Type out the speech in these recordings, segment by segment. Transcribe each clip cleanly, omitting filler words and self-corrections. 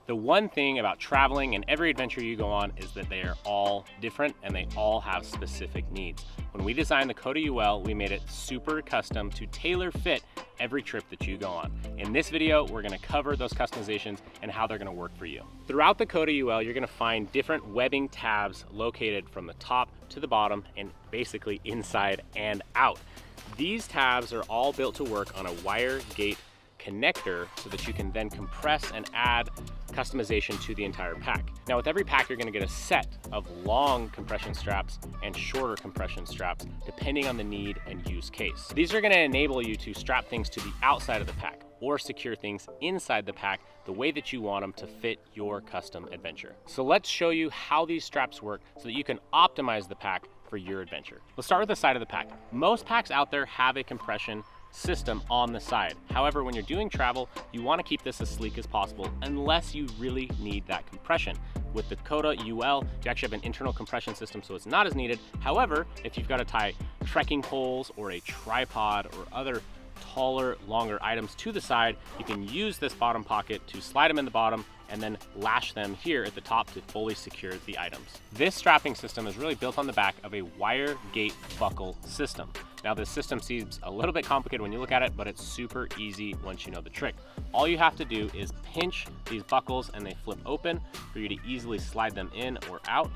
The one thing about traveling and every adventure you go on is that they are all different and they all have specific needs. When we designed the KotaUL, we made it super custom to tailor fit every trip that you go on. In this video, we're gonna cover those customizations and how they're gonna work for you. Throughout the KotaUL, you're gonna find different webbing tabs located from the top to the bottom and basically inside and out. These tabs are all built to work on a wire gate connector so that you can then compress and add customization to the entire pack. Now with every pack, you're gonna get a set of long compression straps and shorter compression straps, depending on the need and use case. These are gonna enable you to strap things to the outside of the pack or secure things inside the pack the way that you want them to fit your custom adventure. So let's show you how these straps work so that you can optimize the pack for your adventure. Let's start with the side of the pack. Most packs out there have a compression system on the side. However, when you're doing travel, you want to keep this as sleek as possible unless you really need that compression. With the KotaUL, you actually have an internal compression system, so it's not as needed. However, if you've got to tie trekking poles or a tripod or other taller, longer items to the side, you can use this bottom pocket to slide them in the bottom and then lash them here at the top to fully secure the items. This strapping system is really built on the back of a wire gate buckle system. Now this system seems a little bit complicated when you look at it, but it's super easy once you know the trick. All you have to do is pinch these buckles and they flip open for you to easily slide them in or out.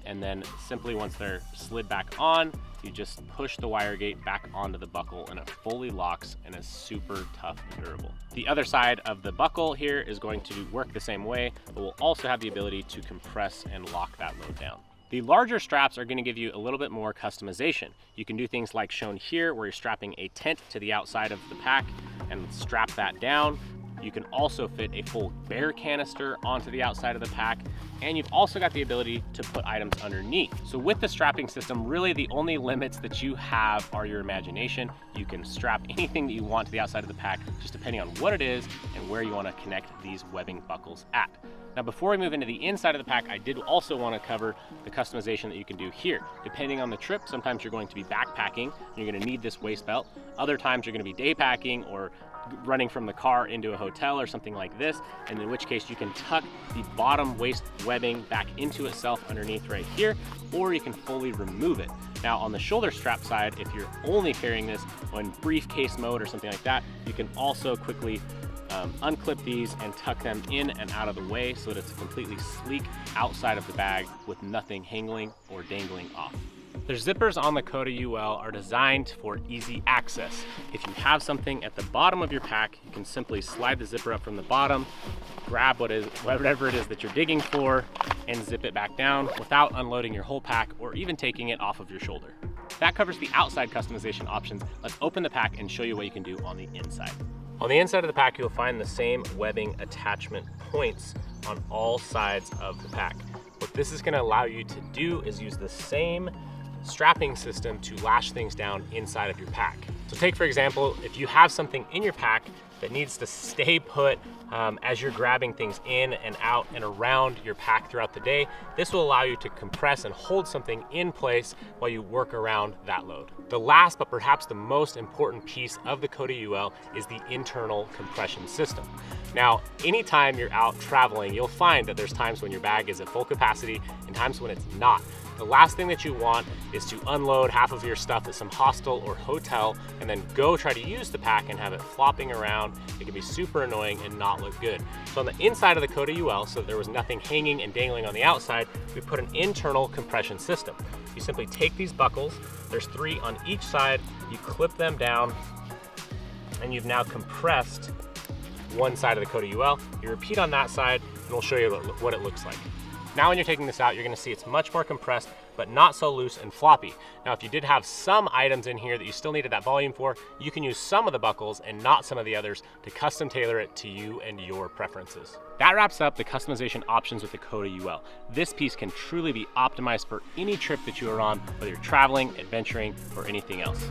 And then simply once they're slid back on, you just push the wire gate back onto the buckle and it fully locks and is super tough and durable. The other side of the buckle here is going to work the same way, but will also have the ability to compress and lock that load down. The larger straps are going to give you a little bit more customization. You can do things like shown here where you're strapping a tent to the outside of the pack and strap that down. You can also fit a full bear canister onto the outside of the pack, and you've also got the ability to put items underneath. So with the strapping system, really the only limits that you have are your imagination. You can strap anything that you want to the outside of the pack, just depending on what it is and where you want to connect these webbing buckles at. Now, before we move into the inside of the pack, I did also want to cover the customization that you can do here. Depending on the trip, sometimes you're going to be backpacking, and you're going to need this waist belt. Other times you're going to be day packing or running from the car into a hotel or something like this, and in which case you can tuck the bottom waist webbing back into itself underneath right here, or you can fully remove it. Now on the shoulder strap side, if you're only carrying this on briefcase mode or something like that, you can also quickly unclip these and tuck them in and out of the way so that it's completely sleek outside of the bag with nothing hanging or dangling off. The zippers on the KotaUL are designed for easy access. If you have something at the bottom of your pack, you can simply slide the zipper up from the bottom, grab whatever it is that you're digging for, and zip it back down without unloading your whole pack or even taking it off of your shoulder. That covers the outside customization options. Let's open the pack and show you what you can do on the inside. On the inside of the pack, you'll find the same webbing attachment points on all sides of the pack. What this is going to allow you to do is use the same strapping system to lash things down inside of your pack. So take, for example, if you have something in your pack that needs to stay put as you're grabbing things in and out and around your pack throughout the day, this will allow you to compress and hold something in place while you work around that load. The last, but perhaps the most important piece of the KotaUL is the internal compression system. Now, anytime you're out traveling, you'll find that there's times when your bag is at full capacity and times when it's not. The last thing that you want is to unload half of your stuff at some hostel or hotel and then go try to use the pack and have it flopping around. It can be super annoying and not look good. So on the inside of the KotaUL, so that there was nothing hanging and dangling on the outside, we put an internal compression system. You simply take these buckles, there's 3 on each side, you clip them down, and you've now compressed one side of the KotaUL. You repeat on that side, and we'll show you what it looks like. Now when you're taking this out, you're gonna see it's much more compressed, but not so loose and floppy. Now, if you did have some items in here that you still needed that volume for, you can use some of the buckles and not some of the others to custom tailor it to you and your preferences. That wraps up the customization options with the KotaUL. This piece can truly be optimized for any trip that you are on, whether you're traveling, adventuring, or anything else.